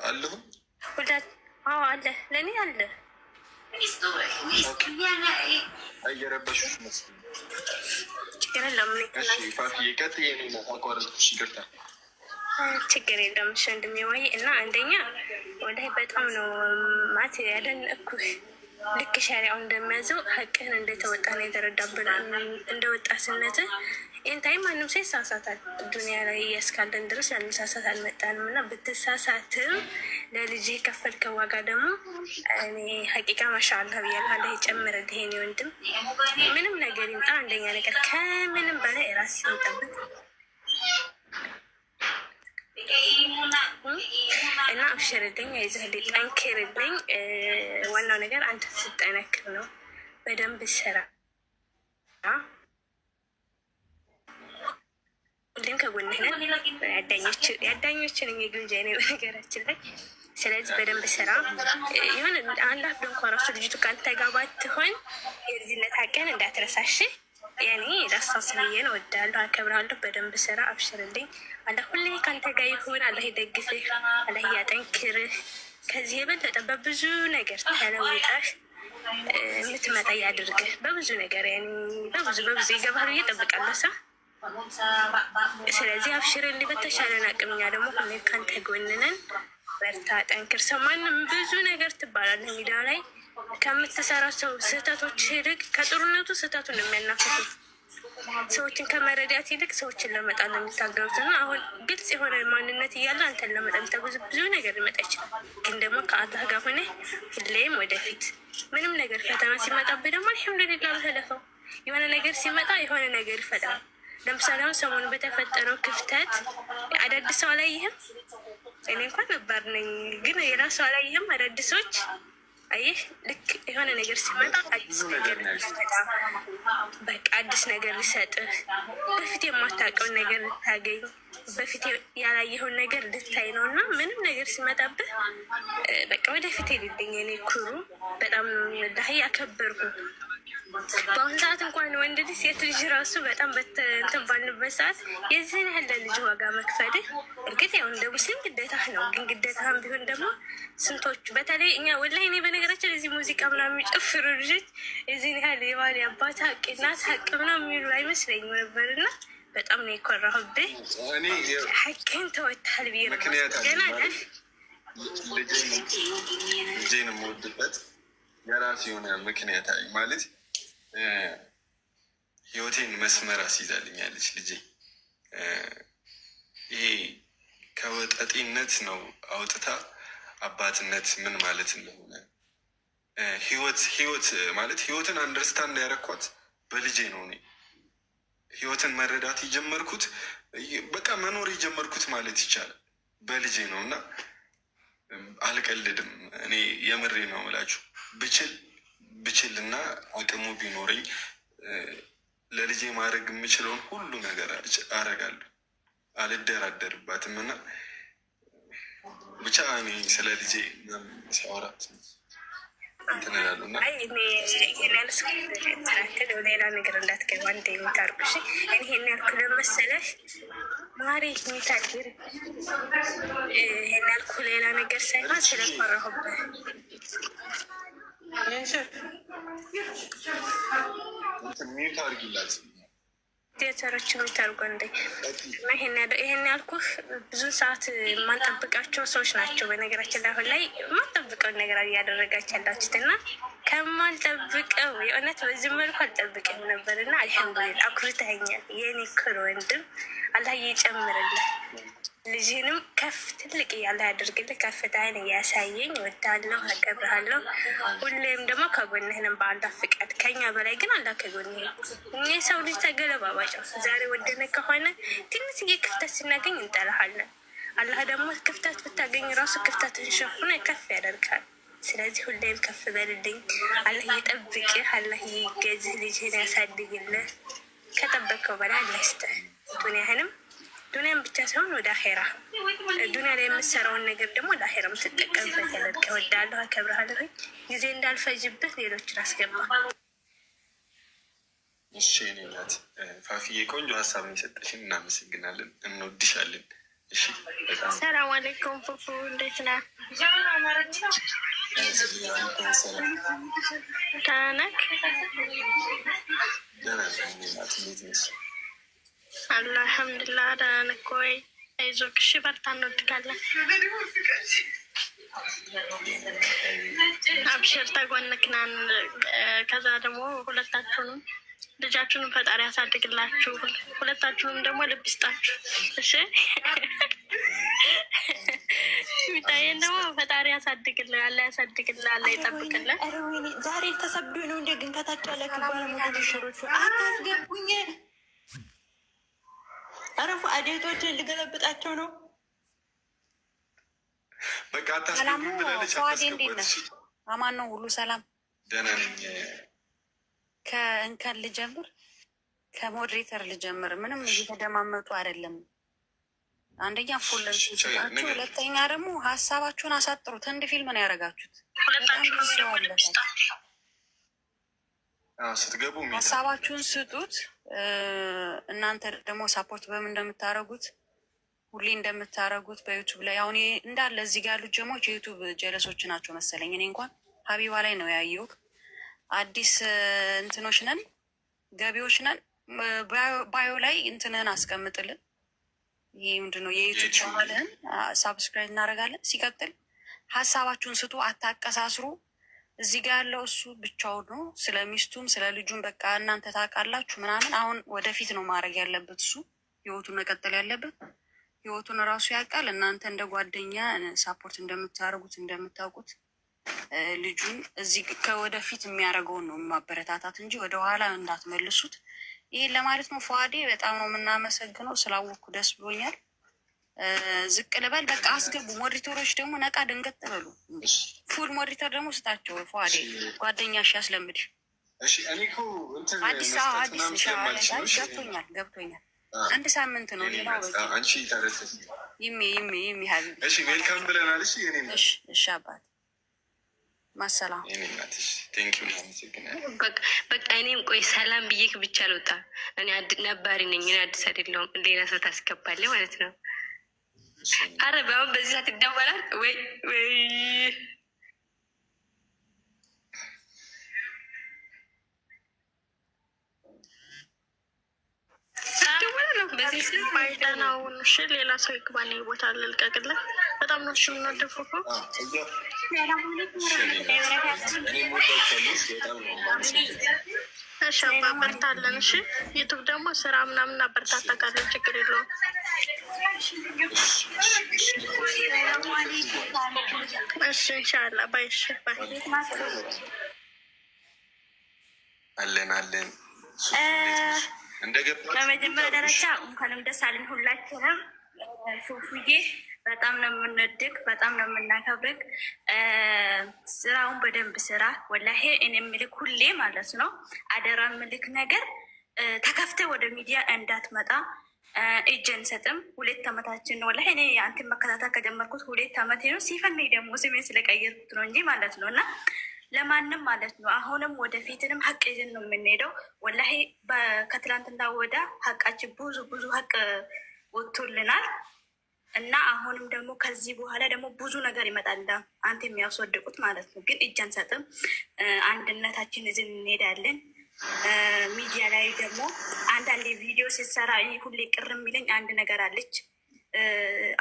አለሁ አለ ለእኔ አለ እየረበሽሽ መስሎኝ ችግር የለም። ችግር የለም። እሺ እንደሚዋይ እና አንደኛ ወላሂ በጣም ነው ማለት ያደነቅኩህ። ልክ ሸሪያው እንደሚያዘው ሀቅህን እንደተወጣ ነው የተረዳብን። እንደ ወጣትነትህ ኢንታይ ማንም ሰው ይሳሳታል። ዱኒያ ላይ እያስካለን ድረስ ለመሳሳት አልመጣንም እና ብትሳሳትም ለልጅ የከፈልከው ዋጋ ደግሞ እኔ ሀቂቃ ማሻአላህ ብያለሁ። አላህ ይጨምርልህ የኔ ወንድም። ምንም ነገር ይምጣ፣ አንደኛ ነገር ከምንም በላይ ራስህን ጠብቅ እና አብሽርልኝ፣ አይዞህልኝ፣ ጠንክርልኝ። ዋናው ነገር አንተ ስትጠነክር ነው። በደንብ ስራ፣ ሁሌም ከጎንህ ነን። የአዳኞችን የግንጃ ነው በነገራችን ላይ። ስለዚህ በደንብ ስራ። ይሁን አላህ እንኳ ራሱ ልጅቱ ከአንተ ጋር ባትሆን የልጅነት ሀቅህን እንዳትረሳሽ። ያኔ ላስታውስልዬ ነው። እወዳለሁ፣ አከብራለሁ። በደንብ ስራ፣ አብሽርልኝ። አላህ ሁሌ ከአንተ ጋር ይሁን። አላህ ይደግፍህ፣ አላህ ያጠንክርህ። ከዚህ የበለጠ በብዙ ነገር ተለውጠህ የምትመጣ ያድርግህ። በብዙ ነገር በብዙ ይገባል ብዬ እጠብቃለሁ ሳ ስለዚህ አብሽርልኝ። በተሻለን አቅምኛ ደግሞ ሁሌ ከአንተ ጎን ነን። በርታ፣ ጠንክር። ሰው ማንም ብዙ ነገር ትባላለህ ሚዲያ ላይ ከምትሰራ ሰው ስህተቶች ይልቅ ከጥሩነቱ ስህተቱን ነው የሚያናፍሱት። ሰዎችን ከመረዳት ይልቅ ሰዎችን ለመጣል ነው የሚታገሩት። እና አሁን ግልጽ የሆነ ማንነት እያለ አንተን ለመጣል ብዙ ነገር ሊመጣ ይችላል። ግን ደግሞ ከአላህ ጋር ሆነ ሁሌም ወደፊት። ምንም ነገር ፈተና ሲመጣብህ ደግሞ አልሐምዱሊላህ ብለፈው። የሆነ ነገር ሲመጣ የሆነ ነገር ይፈጥራል። ለምሳሌ አሁን ሰሞኑ በተፈጠረው ክፍተት አዳዲስ ሰው አላየህም? እኔ እንኳን ነባር ነኝ፣ ግን የራሱ አላየህም? አዳዲሶች አየህ፣ ልክ የሆነ ነገር ሲመጣ አዲስ ነገር ሊፈጣ፣ በቃ አዲስ ነገር ሊሰጥህ፣ በፊት የማታውቀውን ነገር ልታገኝ፣ በፊት ያላየኸውን ነገር ልታይ ነው። እና ምንም ነገር ሲመጣብህ በቃ ወደፊት ሄድልኝ። እኔ ኩሩ በጣም ዳህ ያከበርኩ። በአሁኑ ሰዓት እንኳን ወንድ ልጅ ሴት ልጅ ራሱ በጣም እንትን ባልንበት ሰዓት የዚህን ያህል ለልጅ ዋጋ መክፈልህ፣ እርግጥ ያው እንደ ሙስሊም ግዴታህ ነው። ግን ግዴታህም ቢሆን ደግሞ ስንቶቹ በተለይ እኛ ወላሂ እኔ በነገራችን እዚህ ሙዚቃ ምናምን የሚጨፍሩ ልጆች የዚህን ያህል የባል አባት ሀቅ እናት ሀቅ ምናምን የሚሉ አይመስለኝም ነበር። እና በጣም ነው የኮራሁብህ። ሀቅህን ተወታል ብዬ ነው ገና ነህ። ልጄን የምወድበት የራሱ የሆነ ምክንያት አለኝ። ማለት ህይወቴን መስመር አስይዛልኛለች ልጄ። ይሄ ከወጠጤነት ነው አውጥታ አባትነት ምን ማለት እንደሆነ ህይወት ማለት ህይወትን አንደርስታንድ ያደረኳት በልጄ ነው። እኔ ህይወትን መረዳት የጀመርኩት በቃ መኖር የጀመርኩት ማለት ይቻላል በልጄ ነው። እና አልቀልድም። እኔ የምሬ ነው የምላችሁ። ብችል እና አቅሙ ቢኖረኝ ለልጄ ማድረግ የምችለውን ሁሉ ነገር አረጋለሁ። አልደራደርባትም። እና ብቻ እኔ ስለ ልጄ ሲያወራት እንትን እላለሁ። እና ሌላ ነገር እንዳትገባ እንደ የሚታርጉሽ ይሄን ያልኩ ለመሰለሽ ማሪ ሚታድር ይሄን ያልኩ ሌላ ነገር ሳይሆን ስለኮራሁበት ሚዩት አድርጊላት ቲያትሮች የሚታርጉ እንደ ይሄን ያልኩህ ብዙ ሰዓት የማንጠብቃቸው ሰዎች ናቸው። በነገራችን ላይ አሁን ላይ የማንጠብቀውን ነገር እያደረጋችሁ ያላችሁት እና ከማልጠብቀው የእውነት በዚህ መልኩ አልጠብቅም ነበር እና አልሐምዱሊላህ አኩርተኸኛል የኔ ክር ወንድም። አላህ እየጨምርልህ፣ ልጅህንም ከፍ ትልቅ እያለ ያደርግልህ፣ ከፍታህን እያሳየኝ። ወዳለሁ፣ አከብርሃለሁ። ሁሌም ደግሞ ከጎንህንም በአላህ ፍቃድ። ከኛ በላይ ግን አላህ ከጎንህ። የሰው ልጅ ተገለባባጭ ነው። ዛሬ ወደነ ከሆነ ትንሽዬ ክፍተት ስናገኝ እንጠላሃለን። አላህ ደግሞ ክፍተት ብታገኝ ራሱ ክፍተትን ሸፍኖ ከፍ ያደርጋል። ስለዚህ ሁሌም ከፍ በልልኝ። አላህ ይጠብቅህ፣ አላህ ይገዝህ፣ ልጅህን ያሳድግልህ። ከጠበቀው በላይ አላህ ይስጥህ። ዱኒያን ብቻ ሳይሆን ወደ አኼራ ዱኒያ ላይ የምትሰራውን ነገር ደግሞ ለአኼራ የምትጠቀምበት ያደርግ። እወዳለሁ፣ አከብርሃለሁ። ጊዜ እንዳልፈጅብህ ሌሎችን አስገባ። እሺ የኔ እናት ፋፊዬ ቆንጆ ሀሳብ ነው የሰጠሽን፣ እናመሰግናለን፣ እንወድሻለን። እሺ በጣም ሰላም አለይኩም ፉፉ፣ እንዴት ነህ? ደህና ነህ? አልሐምዱሊላህ ደህና ነህ ወይ? አይዞህ እሺ፣ በርታ፣ እንወድቃለን። አብሽር፣ ተጎንክ ነን። ከዛ ደግሞ ሁለታችሁንም ልጃችሁንም ፈጣሪ ያሳድግላችሁ፣ ሁለታችሁንም ደግሞ ልብ ይስጣችሁ። እሺ ሚታየን ደግሞ ፈጣሪ ያሳድግልን፣ አላህ ያሳድግልን፣ አላህ ይጠብቅልን። ዛሬ ተሰብዶ ነው እንደ ግን ከታች ያለ ባለሞቶሮቹ አታስገቡኝ። አረፉ አዴቶችን ልገለብጣቸው ነው። በቃ አታስገቡኝ ብላለች። አማን ነው ሁሉ ሰላም፣ ደህና ነኝ። ከእንከን ልጀምር፣ ከሞዴሬተር ልጀምር። ምንም እየተደማመጡ አይደለም። አንደኛ ፉልን ሲሰጣችሁ፣ ሁለተኛ ደግሞ ሀሳባችሁን አሳጥሩት። እንደ ፊልም ነው ያደረጋችሁት። ስትገቡ ሀሳባችሁን ስጡት። እናንተ ደግሞ ሳፖርት በምን እንደምታደርጉት ሁሌ እንደምታደርጉት በዩቱብ ላይ አሁን እንዳለ እዚህ ጋር ያሉት ጀሞች የዩቱብ ጀለሶች ናቸው መሰለኝ። እኔ እንኳን ሀቢባ ላይ ነው ያየው። አዲስ እንትኖች ነን፣ ገቢዎች ነን። ባዮ ላይ እንትንህን አስቀምጥልን። ይህ ምንድነው የዩቱብ ቻናልህን ሳብስክራይብ እናደርጋለን። ሲቀጥል ሀሳባችሁን ስጡ፣ አታቀሳስሩ። እዚህ ጋር ያለው እሱ ብቻውን ነው። ስለ ሚስቱም ስለ ልጁም በቃ እናንተ ታውቃላችሁ ምናምን። አሁን ወደፊት ነው ማድረግ ያለበት እሱ ህይወቱን መቀጠል ያለበት። ህይወቱን እራሱ ያውቃል። እናንተ እንደ ጓደኛ ሳፖርት እንደምታደርጉት እንደምታውቁት ልጁን እዚህ ከወደፊት የሚያደርገውን ነው ማበረታታት እንጂ ወደኋላ እንዳትመልሱት። ይህን ለማለት ነው። ፏዴ በጣም ነው የምናመሰግነው። ስላወቅኩ ደስ ብሎኛል። ዝቅ ልበል። በቃ አስገቡ። ሞዴሬተሮች ደግሞ ነቃ ደንገጥ በሉ። ፉል ሞዴሬተር ደግሞ ስጣቸው። ፏዴ ጓደኛሽ ያስለምድሽ። አዲስ ገብቶኛል። አንድ ሳምንት ነው። ሌላው ይሜ ሀቢብ ዌልካም ብለናል። እሺ አባት ማሰላም በቃ እኔም ቆይ ሰላም ብዬክ ብቻ ልውጣ። እኔ ነባሪ ነኝ። እኔ አዲስ አይደለሁም። ሌላ ሰው ታስገባለህ ማለት ነው። አረ በአሁን በዚህ ሰዓት ይደወላል ወይ? ባይደናውን እሺ፣ ሌላ ሰው ይግባን ቦታ ልልቀቅልን። በጣም ነው እሺ የምናደፉ እሺ፣ አበርታለን። እሺ፣ ዩቱብ ደግሞ ስራ ምናምን አበርታታ ካለን ችግር የለውም። እሺ ኢንሻላህ ባይ። እሺ ባይ። አለን በመጀመሪያ ደረጃ እንኳንም ደስ አለን ሁላችንም። ፉፉዬ በጣም ነው የምንወድቅ፣ በጣም ነው የምናከብርቅ። ስራውን በደንብ ስራ። ወላሂ እኔ የምልክ ሁሌ ማለት ነው አደራ የምልክ ነገር ተከፍተ ወደ ሚዲያ እንዳትመጣ እጅ አንሰጥም። 2 ዓመታችን ነው ወላሂ። እኔ አንተን መከታተል ከጀመርኩት 2 ዓመቴ ነው። ሲፈነኝ ደግሞ ስሜን ስለቀየርኩት ነው እንጂ ማለት ነው። እና ለማንም ማለት ነው አሁንም ወደፊትንም ሀቅ ይዘን ነው የምንሄደው። ወላሂ ከትላንትና ወዳ ሀቃችን ብዙ ሀቅ ወጥቶልናል። እና አሁንም ደግሞ ከዚህ በኋላ ደግሞ ብዙ ነገር ይመጣል አንተ የሚያስወድቁት ማለት ነው። ግን እጅ አንሰጥም። አንድነታችን ይዘን እንሄዳለን። ሚዲያ ላይ ደግሞ አንዳንድ ቪዲዮ ሲሰራ ሁሌ ቅር የሚለኝ አንድ ነገር አለች።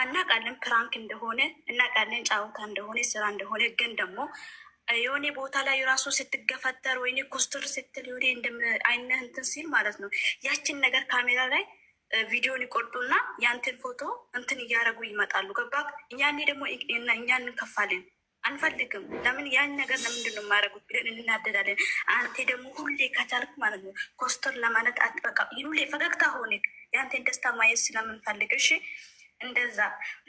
እናውቃለን ፕራንክ እንደሆነ እናውቃለን፣ ጫወታ እንደሆነ ስራ እንደሆነ። ግን ደግሞ የሆነ ቦታ ላይ ራሱ ስትገፈተር ወይ ኮስትር ስትል የሆነ አይነት እንትን ሲል ማለት ነው ያችን ነገር ካሜራ ላይ ቪዲዮን ይቆርጡና ያንትን ፎቶ እንትን እያደረጉ ይመጣሉ። ገባክ? ያኔ ደግሞ እኛ እንከፋለን፣ አንፈልግም። ለምን ያን ነገር ለምንድን ነው የማደርጉት ብለን እንናደዳለን። አንተ ደግሞ ሁሌ ከቻልክ ማለት ነው ኮስተር ለማለት አትበቃ። ሁሌ ፈገግታ ሆነ ያንተን ደስታ ማየት ስለምንፈልግ እሺ። እንደዛ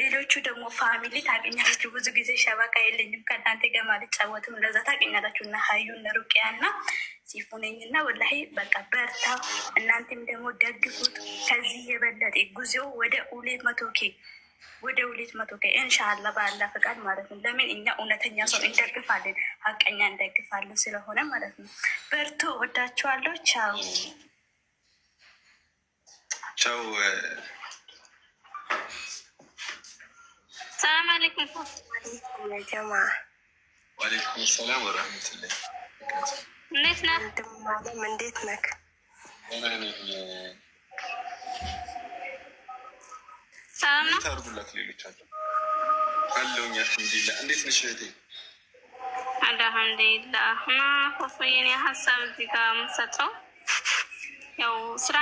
ሌሎቹ ደግሞ ፋሚሊ ታገኛላችሁ። ብዙ ጊዜ ሸበካ የለኝም ከእናንተ ጋር ማልጫወትም። እንደዛ ታገኛላችሁ እና ሀዩ እነ ሩቅያ እና ሲፉነኝ እና ወላሂ በቃ በርታ። እናንተም ደግሞ ደግፉት። ከዚህ የበለጠ ጉዞው ወደ 200K ወደ 200K ኢንሻአላህ በአላ ፈቃድ ማለት ነው። ለምን እኛ እውነተኛ ሰው እንደግፋለን፣ ሀቀኛ እንደግፋለን ስለሆነ ማለት ነው። በርቱ። ወዳችኋለሁ። ቻው ቻው። ሰላም አለይኩም ጀማ። ዋሌይኩም ሰላም ወራህመቱላሂ። እንዴት ነህ? ማለም እንዴት ነክ? ሰላም ነው ታርጉላት ሌሎች አሉ አለውኛ። አልሐምዱሊላህ። እንዴት ነሽ እህቴ? አልሐምዱሊላህ። እና ኮፍዬን ሀሳብ እዚህ ጋር የምሰጠው ያው ስራ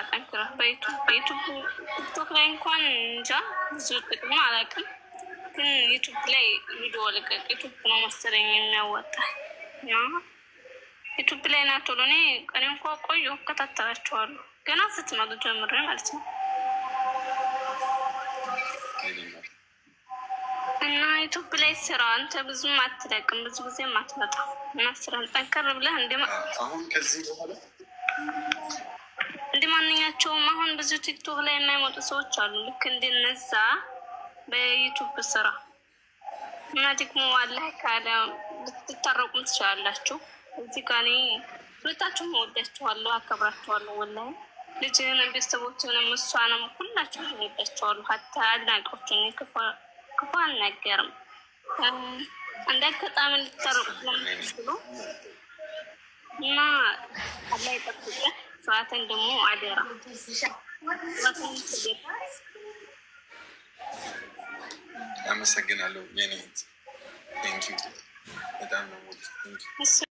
ጠንክረህ በዩቱብ ቲክቶክ ላይ እንኳን እንጃ ብዙ ጥቅሙ አላውቅም፣ ግን ዩቱብ ላይ ቪዲዮ ልቀቅ። ዩቱብ ነው መሰለኝ የሚያወጣ እና ዩቱብ ላይ ና ቶሎ። እኔ ቀኔ እንኳ ቆዩ እከታተላቸዋለሁ ገና ስትመጡ ጀምሬ ማለት ነው። እና ዩቱብ ላይ ስራ አንተ ብዙም አትለቅም፣ ብዙ ጊዜም አትመጣም እና ስራን ጠንከር ብለህ አሁን ከዚህ በኋላ እንደ ማንኛቸውም አሁን ብዙ ቲክቶክ ላይ የማይመጡ ሰዎች አሉ። ልክ እንደነዛ በዩቱብ ስራ እና ደግሞ አላህ ካለ ልትታረቁም ትችላላችሁ። እዚህ ጋር እኔ ሁለታችሁም እወዳችኋለሁ፣ አከብራችኋለሁ። ወላሂ ልጅህን፣ ቤተሰቦችህንም፣ እሷንም ሁላችሁም እወዳችኋለሁ። ሀታ አድናቂዎችን ክፉ አልናገርም። እንደ አጋጣሚ ልትታረቁ ስለምትችሉ እና አላህ ይጠብቅህ። ሰዋትን ደግሞ አደራ አመሰግናለሁ። የኔ በጣም ነው።